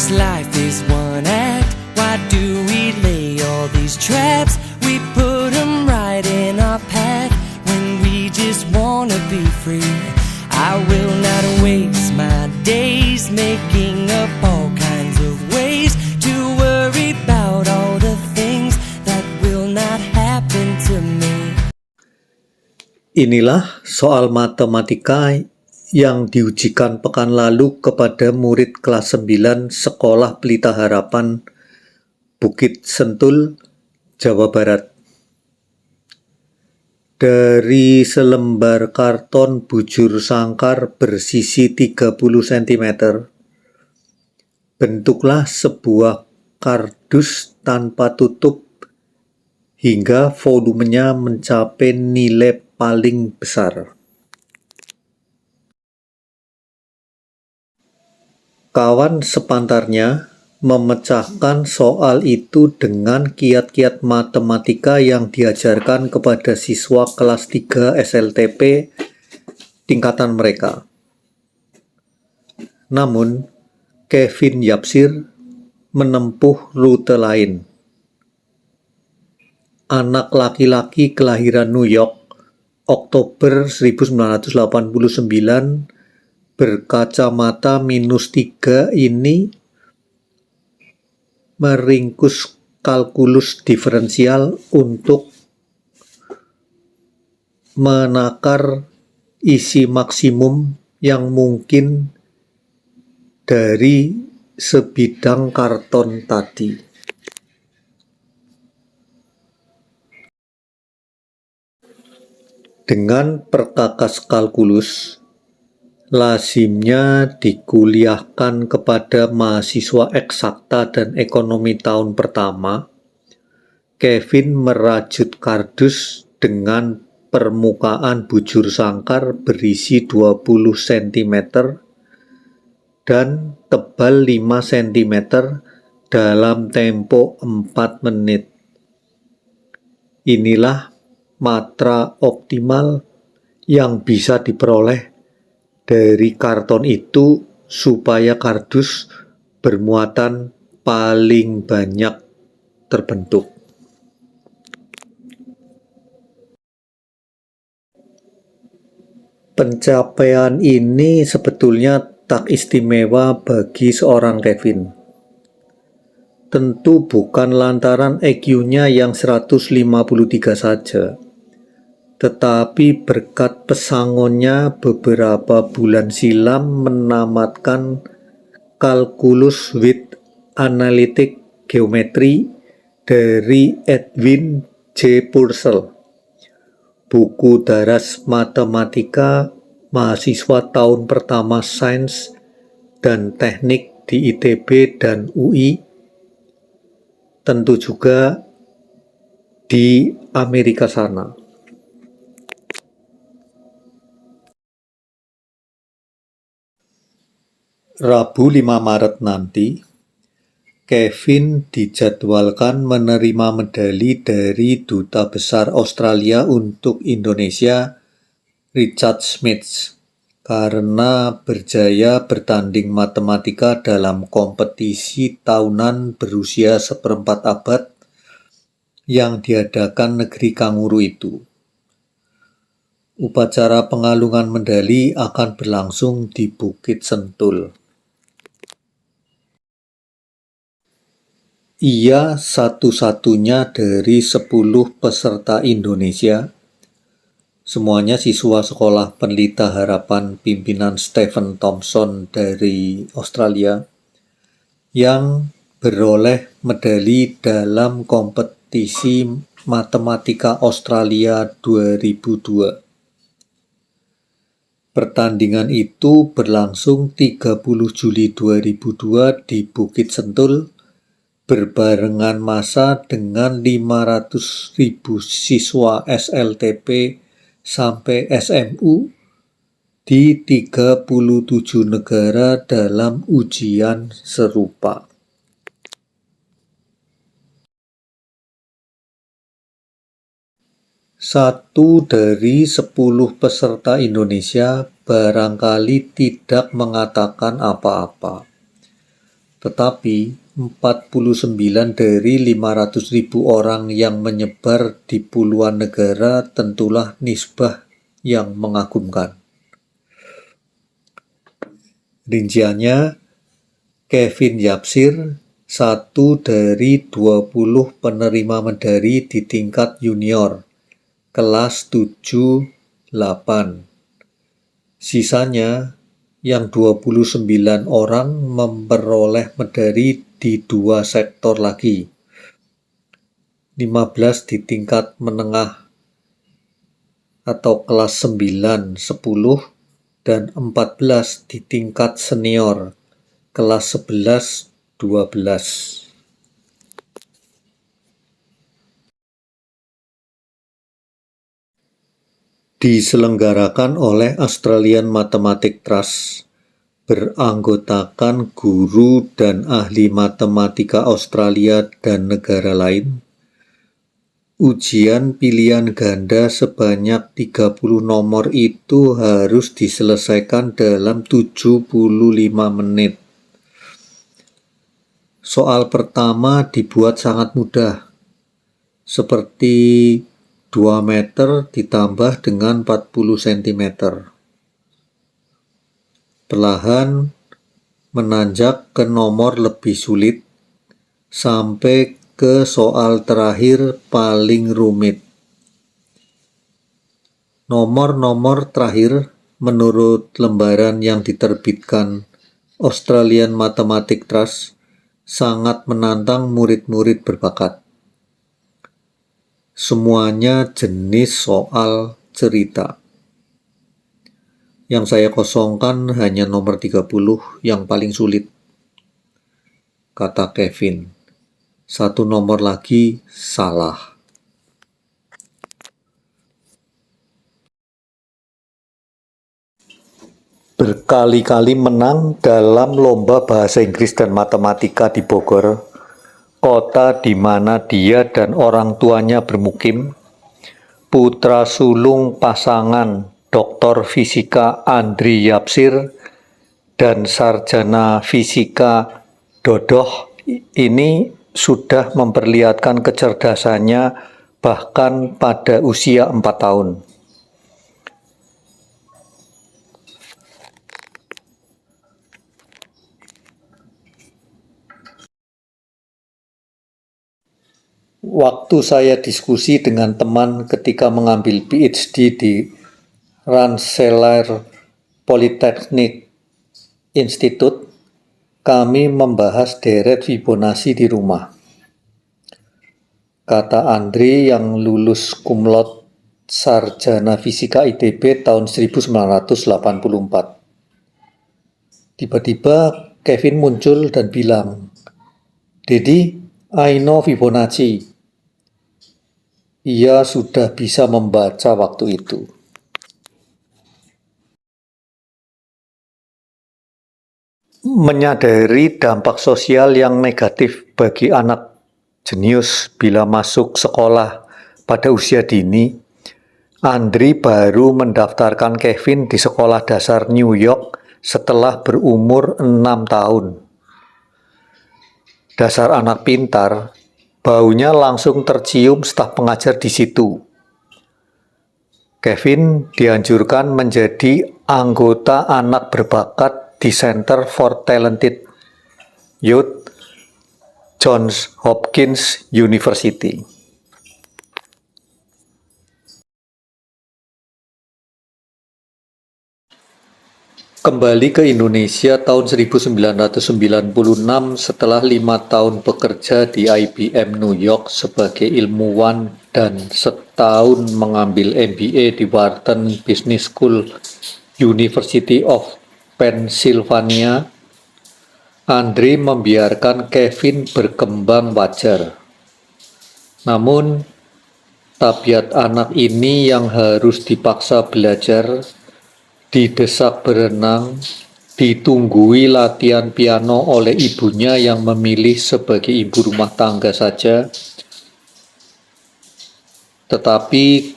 This life is one act. Why do we lay all these traps? We put them right in our path when we just wanna be free. I will not waste my days making up all kinds of ways to worry about all the things that will not happen to me. Inilah soal matematika yang diujikan pekan lalu kepada murid kelas 9 Sekolah Pelita Harapan, Bukit Sentul, Jawa Barat. Dari selembar karton bujur sangkar bersisi 30 cm, bentuklah sebuah kardus tanpa tutup hingga volumenya mencapai nilai paling besar. Kawan sepantarnya memecahkan soal itu dengan kiat-kiat matematika yang diajarkan kepada siswa kelas 3 SLTP tingkatan mereka. Namun, Kevin Yapsir menempuh rute lain. Anak laki-laki kelahiran New York, Oktober 1989, berkacamata -3 ini meringkus kalkulus diferensial untuk menakar isi maksimum yang mungkin dari sebidang karton tadi. Dengan perkakas kalkulus, lazimnya dikuliahkan kepada mahasiswa eksakta dan ekonomi tahun pertama. Kevin merajut kardus dengan permukaan bujur sangkar berisi 20 cm dan tebal 5 cm dalam tempo 4 menit. Inilah matra optimal yang bisa diperoleh dari karton itu supaya kardus bermuatan paling banyak terbentuk. Pencapaian ini sebetulnya tak istimewa bagi seorang Kevin. Tentu bukan lantaran EQ-nya yang 153 saja, tetapi berkat pesangonnya beberapa bulan silam menamatkan Calculus with Analytic Geometry dari Edwin J. Purcell, buku daras matematika mahasiswa tahun pertama sains dan teknik di ITB dan UI, tentu juga di Amerika sana. Rabu 5 Maret nanti, Kevin dijadwalkan menerima medali dari Duta Besar Australia untuk Indonesia, Richard Smith, karena berjaya bertanding matematika dalam kompetisi tahunan berusia seperempat abad yang diadakan negeri kanguru itu. Upacara pengalungan medali akan berlangsung di Bukit Sentul. Ia satu-satunya dari 10 peserta Indonesia, semuanya siswa Sekolah Pelita Harapan pimpinan Stephen Thompson dari Australia, yang beroleh medali dalam kompetisi Matematika Australia 2002. Pertandingan itu berlangsung 30 Juli 2002 di Bukit Sentul, berbarengan masa dengan 500.000 siswa SLTP sampai SMU di 37 negara dalam ujian serupa. Satu dari 10 peserta Indonesia barangkali tidak mengatakan apa-apa. Tetapi 49 dari 500.000 orang yang menyebar di puluhan negara tentulah nisbah yang mengagumkan. Rinciannya, Kevin Yapsir, satu dari 20 penerima medali di tingkat junior, kelas 7-8. Sisanya, yang 29 orang memperoleh medali di 2 sektor lagi, 15 di tingkat menengah atau kelas 9-10 dan 14 di tingkat senior kelas 11-12. Diselenggarakan oleh Australian Mathematics Trust, beranggotakan guru dan ahli matematika Australia dan negara lain. Ujian pilihan ganda sebanyak 30 nomor itu harus diselesaikan dalam 75 menit. Soal pertama dibuat sangat mudah, seperti 2 meter ditambah dengan 40 cm. Perlahan menanjak ke nomor lebih sulit, sampai ke soal terakhir paling rumit. Nomor-nomor terakhir menurut lembaran yang diterbitkan Australian Mathematics Trust sangat menantang murid-murid berbakat. Semuanya jenis soal cerita. Yang saya kosongkan hanya nomor 30 yang paling sulit, kata Kevin. 1 nomor lagi salah. Berkali-kali menang dalam lomba bahasa Inggris dan matematika di Bogor, kota di mana dia dan orang tuanya bermukim. Putra sulung pasangan Dr. Fisika Andri Yapsir dan Sarjana Fisika Dodoh ini sudah memperlihatkan kecerdasannya bahkan pada usia 4 tahun. Waktu saya diskusi dengan teman ketika mengambil PhD di Rensselaer Polytechnic Institute, kami membahas deret Fibonacci di rumah. Kata Andri yang lulus cum laude sarjana fisika ITB tahun 1984. Tiba-tiba Kevin muncul dan bilang, "Daddy, I know Fibonacci." Ia sudah bisa membaca waktu itu. Menyadari dampak sosial yang negatif bagi anak jenius bila masuk sekolah pada usia dini, Andri baru mendaftarkan Kevin di sekolah dasar New York setelah berumur 6 tahun. Dasar anak pintar, baunya langsung tercium staf pengajar di situ. Kevin dianjurkan menjadi anggota anak berbakat di Center for Talented Youth, Johns Hopkins University. Kembali ke Indonesia tahun 1996 setelah 5 tahun bekerja di IBM New York sebagai ilmuwan dan setahun mengambil MBA di Wharton Business School, University of Pennsylvania. Andri membiarkan Kevin berkembang wajar. Namun, tabiat anak ini yang harus dipaksa belajar, didesak berenang, ditunggui latihan piano oleh ibunya yang memilih sebagai ibu rumah tangga saja, tetapi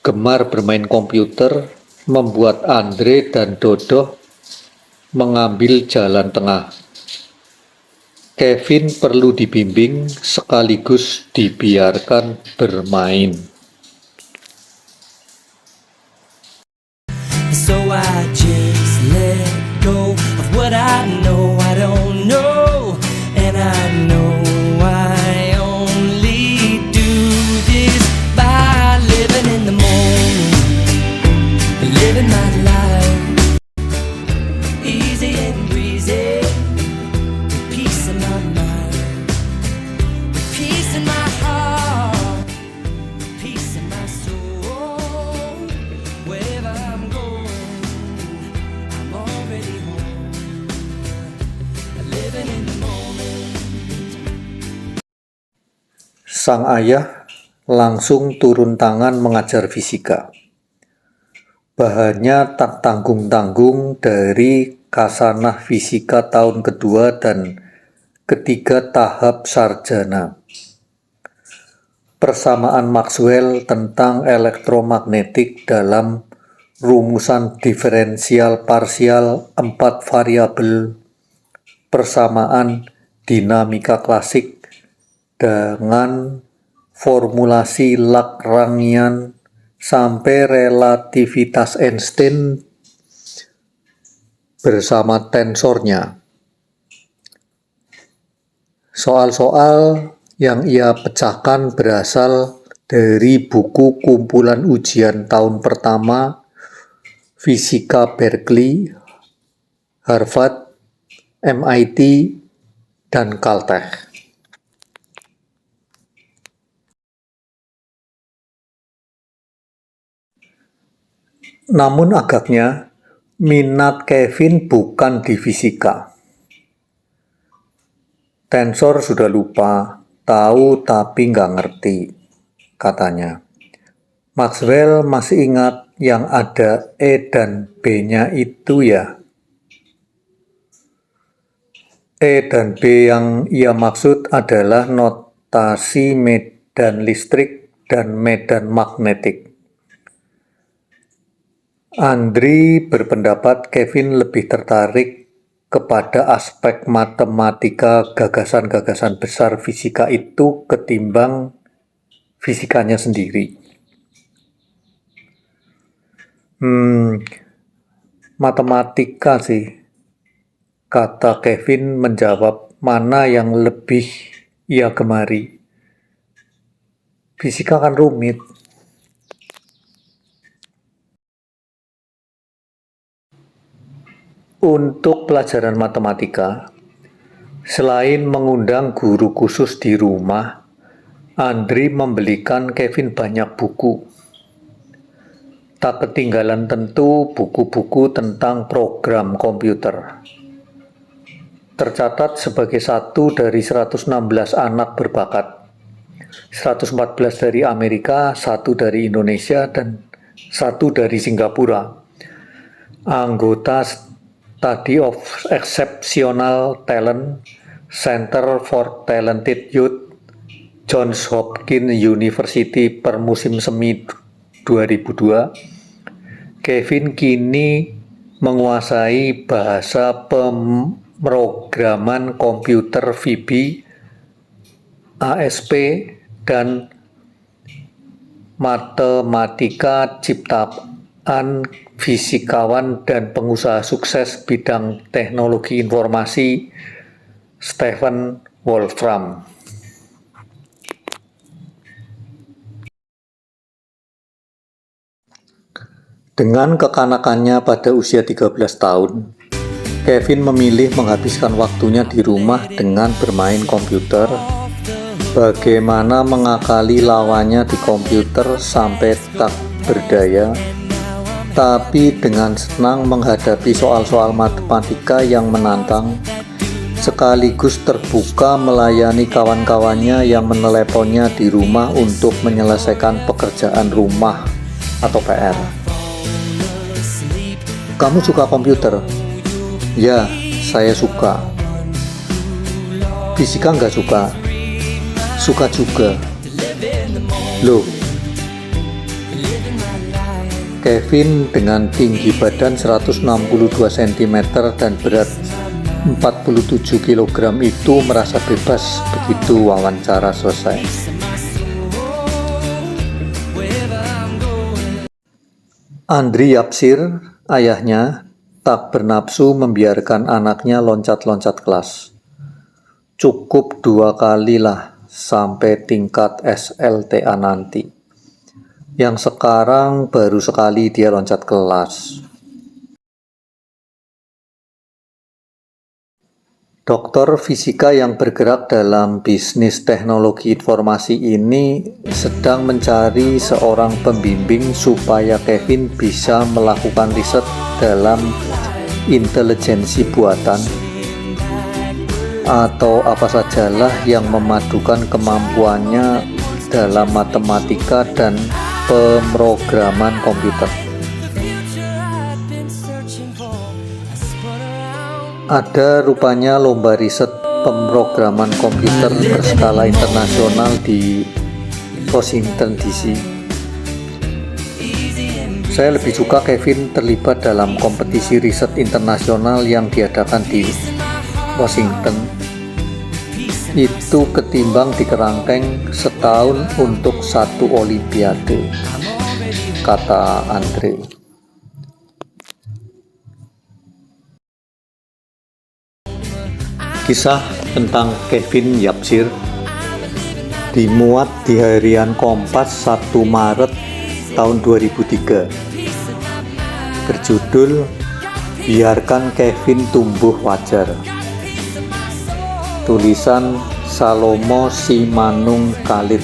gemar bermain komputer membuat Andre dan Dodoh mengambil jalan tengah. Kevin perlu dibimbing sekaligus dibiarkan bermain. So I just let go of what I know I don't know, and I know I only do this by living in the moment, living my life easy and breezy, with peace in my mind, with peace in my heart, with peace in my soul. Wherever I'm going, I'm already home, living in the moment. Sang ayah langsung turun tangan mengajar fisika. Bahannya tak tanggung-tanggung dari Kasanah Fisika tahun kedua dan ketiga tahap sarjana. Persamaan Maxwell tentang elektromagnetik dalam rumusan diferensial parsial 4 variabel, persamaan dinamika klasik dengan formulasi Lagrangian sampai relativitas Einstein bersama tensornya. Soal-soal yang ia pecahkan berasal dari buku kumpulan ujian tahun pertama Fisika Berkeley, Harvard, MIT, dan Caltech. Namun agaknya minat Kevin bukan di fisika. Tensor sudah lupa, tahu tapi nggak ngerti, katanya. Maxwell masih ingat yang ada E dan B-nya itu ya. E dan B yang ia maksud adalah notasi medan listrik dan medan magnetik. Andri berpendapat Kevin lebih tertarik kepada aspek matematika gagasan-gagasan besar fisika itu ketimbang fisikanya sendiri. Matematika sih, kata Kevin menjawab, mana yang lebih ia gemari. Fisika kan rumit. Untuk pelajaran matematika, selain mengundang guru khusus di rumah, Andri membelikan Kevin banyak buku. Tak ketinggalan tentu buku-buku tentang program komputer. Tercatat sebagai satu dari 116 anak berbakat. 114 dari Amerika, satu dari Indonesia, dan satu dari Singapura. Anggota Study of Exceptional Talent, Center for Talented Youth, Johns Hopkins University per musim semi 2002, Kevin kini menguasai bahasa pemrograman komputer VB, ASP, dan matematika ciptaan fisikawan dan pengusaha sukses bidang teknologi informasi Stephen Wolfram. Dengan kekanakannya pada usia 13 tahun, Kevin memilih menghabiskan waktunya di rumah dengan bermain komputer. Bagaimana mengakali lawannya di komputer sampai tak berdaya, tapi dengan senang menghadapi soal-soal matematika yang menantang, sekaligus terbuka melayani kawan-kawannya yang meneleponnya di rumah untuk menyelesaikan pekerjaan rumah atau PR. Kamu suka komputer? Ya, saya suka. Fisika nggak suka? Suka juga. Loh, Kevin dengan tinggi badan 162 cm dan berat 47 kg itu merasa bebas begitu wawancara selesai. Andri Yapsir, ayahnya, tak bernapsu membiarkan anaknya loncat-loncat kelas. Cukup 2 kali lah sampai tingkat SLTA nanti. Yang sekarang baru sekali dia loncat kelas. Doktor fisika yang bergerak dalam bisnis teknologi informasi ini sedang mencari seorang pembimbing supaya Kevin bisa melakukan riset dalam intelijensi buatan atau apa sajalah yang memadukan kemampuannya dalam matematika dan pemrograman komputer. Ada rupanya lomba riset pemrograman komputer berskala internasional di Washington DC. Saya lebih suka Kevin terlibat dalam kompetisi riset internasional yang diadakan di Washington itu ketimbang di kerangkeng setahun untuk 1 olimpiade, kata Andre. Kisah tentang Kevin Yapsir dimuat di harian Kompas 1 Maret tahun 2003 berjudul Biarkan Kevin Tumbuh Wajar, tulisan Salomo Simanung Khalid.